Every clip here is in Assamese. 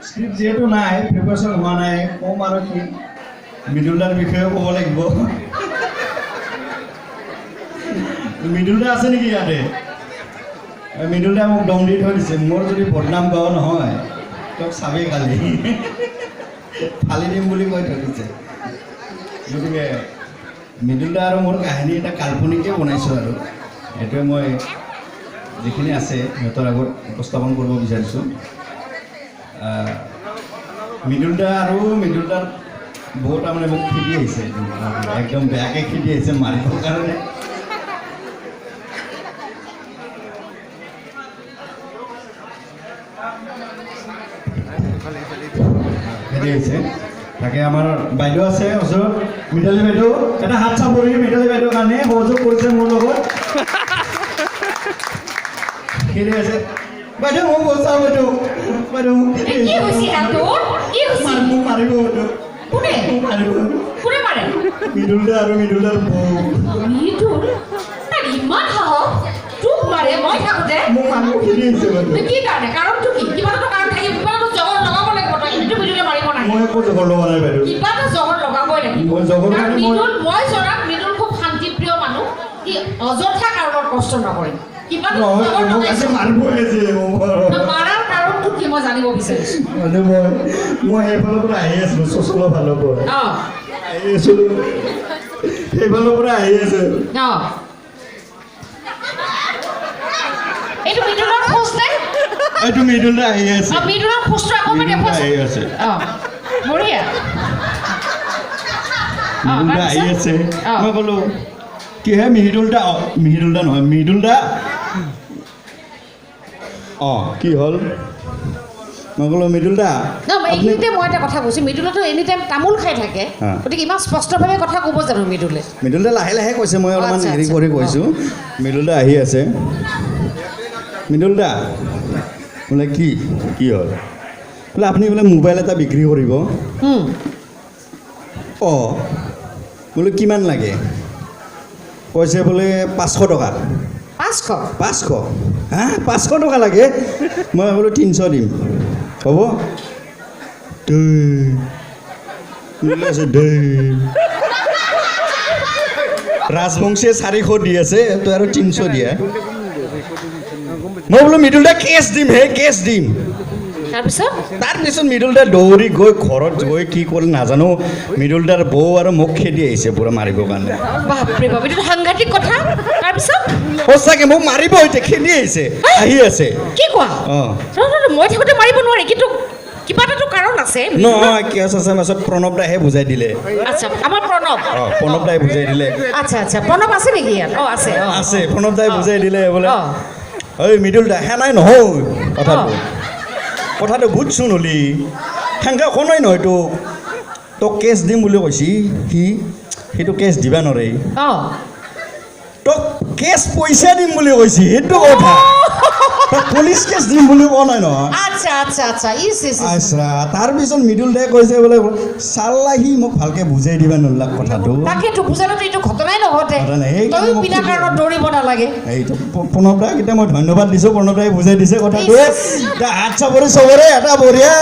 স্ক্ৰিপ্ট যিহেতু নাই, প্ৰিপাৰেশ্যন হোৱা নাই, ক'ম আৰু কি মৃদুলদাৰ বিষয়েও ক'ব লাগিব। মৃদুলদা আছে নেকি ইয়াতে? মৃদুলদাই মোক দম দি থৈ দিছে, মোৰ যদি বদনাম গাঁও নহয় তেওঁক চাবেই খালি ফালি দিম বুলি কৈ থৈ দিছে। গতিকে মৃদুলদা আৰু মোৰ কাহিনী এটা কাল্পনিকে বনাইছোঁ আৰু সেইটোৱে মই যিখিনি আছে সিহঁতৰ আগত উপস্থাপন কৰিব বিচাৰিছোঁ। মৃদুলদা আৰু মৃদুলদাৰ বহুত তাৰমানে মোক খেদি আহিছে, একদম বেয়াকৈ খেদি আহিছে মাৰিবৰ কাৰণে। খেদি আহিছে। তাকে আমাৰ বাইদেউ আছে ওচৰত, মিতালী বাইদেউ, এটা হাত চাপৰি মিতালী বাইদেউৰ কাৰণে সহযোগ কৰিছে মোৰ লগত। খেদি আছে বাইদেউ, মোক বচাওঁ বাইদেউ, বাইদেউ মোক মাৰিব, মৃদুলদা আৰু মৃদুলদাৰ বৌ মোক মানুহ খেদি আহিছে মই একো জগৰ লগা নাই বাইদেউ, মই জগৰ কাৰণে অযথা কাৰোবাৰ কষ্ট নকৰে। মই জানিব বিচাৰিছো মই সেইফালৰ পৰা আহি আছিলো, চচলৰ ফালৰ পৰা আহি আছিলো, সেইফালৰ পৰা আহি আছে। এইটো মৃদুলৰ খোজ নে? এইটো মৃদুলদা আহি আছে, মৃদুলৰ খোজটো আকৌ আহি আছে, বঢ়িয়া। মৃদুলদা আহি আছে। মই ক'লো কিহে মৃদুলদা, মৃদুলদা নহয় মৃদুলদা, কি হ'ল? মই ক'লো মৃদুলদা, এইখিনিতে মই এটা কথা কৈছোঁ, মৃদুলেতো এনি টাইম তামোল খাই থাকে, গতিকে ইমান স্পষ্টভাৱে কথা ক'ব জানো মৃদুলে? মৃদুলদা লাহে লাহে কৈছে, মই অলপমান হেৰি কৰি কৈছোঁ। মৃদুলদা আহি আছে। মৃদুলদা বোলে কি হ'ল? বোলে আপুনি বোলে মোবাইল এটা বিক্ৰী কৰিব। বোলে কিমান লাগে? কৈছে বোলে 500 টকা। 500? হা, 500 টকা লাগে? মই বোলো 300 দিম, হ'ব? ৰাজবংশীয়ে 400 দি আছে, তই আৰু 300 দিয়া। মই বোলো মৃদুলদা কেছ দিম, কেছ দিম। তাৰপিছত মৃদুলদা দৌৰি গৈ ঘৰত গৈ কি কৰি নাজানো, মৃদুলদাৰ বৌ আৰু মোক খেদি আহিছে পুৰা মাৰিবৰ কাৰণে। সাংঘাতিক কথা। সঁচাকে মোক মাৰিব এতিয়া, খেদি আহিছে, আহি আছে। কি কোৱা? মই থাকোঁতে মাৰিব নোৱাৰি, কিন্তু কিবা এটাতো কাৰণ আছে নহয়। কেছ আছে, পাছত প্ৰণৱ দাহে বুজাই দিলে। আচ্ছা, আমাৰ প্ৰণৱ দাই বুজাই দিলে। আচ্ছা, প্ৰণৱ আছে নেকি ইয়াত? আছে, প্ৰণৱ দাই বুজাই দিলে বোলে ঐ মৃদুলদা সেনাই নহয় কথাটো বুজচোন হলি সেনেকৈ কোনোই নহয় তোক কেছ দিম বুলি কৈছি, সেইটো কেছ দিবা নোৱাৰে, তোক কেছ পইচা দিম বুলি কৈছি, সেইটো কথা। পুলিচ কেছ দিম বুলি কোৱা নাই নহয়। তাৰপিছত মৃদুলদাই কৈছে বোলে চাল্লা, সি মোক ভালকে বুজাই দিবা নোৱাৰিলা কথাটো। এইটো প্ৰণৱ দাক এতিয়া মই ধন্যবাদ দিছোঁ, প্ৰণৱ দাই বুজাই দিছে কথাটো। হাত চাপৰি চবৰে এটা বঢ়িয়া।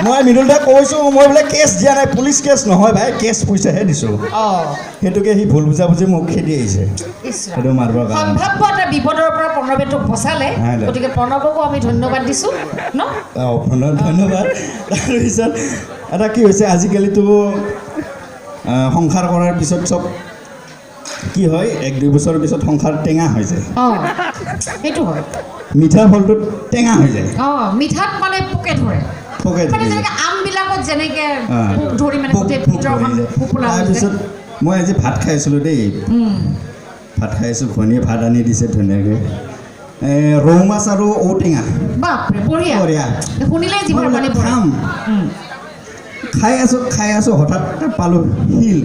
মই মৃদুলদাক কৈছোঁ, মই বোলে কেছ দিয়া নাই, পুলিচ কেছ নহয় ভাই, কেছ পইচাহে দিছোঁ। সেইটোকে সি ভুল বুজাবুজি মোক খেদি আহিছে, সেইটো মাৰিবৰ কাৰণে। সম্ভাৱ্য এটা বিপদৰ পৰা প্ৰণৱে তোক বচালে, গতিকে প্ৰণৱকো আমি ধন্যবাদ দিছোঁ ন। প্ৰণৱ ধন্যবাদ। তাৰপিছত এটা কি হৈছে, আজিকালিতো সংসাৰ কৰাৰ পিছত চব কি হয়, 1-2 বছৰৰ পিছত সংসাৰ টেঙা হৈ যায়। সেইটো হয়, মিঠা ফলটো টেঙা হৈ যায়। মিঠাত মানে পোকে ধৰে, আমবিলাকত যেনেকৈ তাৰপিছত মই আজি ভাত খাই আছিলোঁ দেই, ভাত খাই আছোঁ, ভনীয়ে ভাত আনি দিছে ধুনীয়াকৈ, ৰৌ মাছ আৰু ঔটেঙা। খাম, খাই আছোঁ হঠাৎ পালোঁ শিল।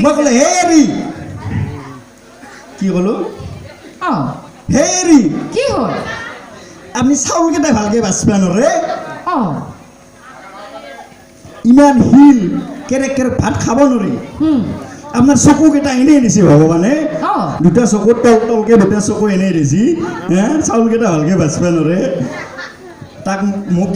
মই ক'লো হেৰি, কি ক'লো, হেৰি কি হ'ল? আপুনি চাউলকেইটা ভালকৈ বাচিব নোৱাৰে, ইমান শিল কেৰেক কেৰেক ভাত খাব নোৱাৰি, আপোনাৰ চকুকেইটা এনেই দিছে ভগৱানে। দুটা চকুত তলকে দুটা চকু এনেই দিছি চাউলকেইটা ভালকৈ বাচিব নোৱাৰে তাক মোক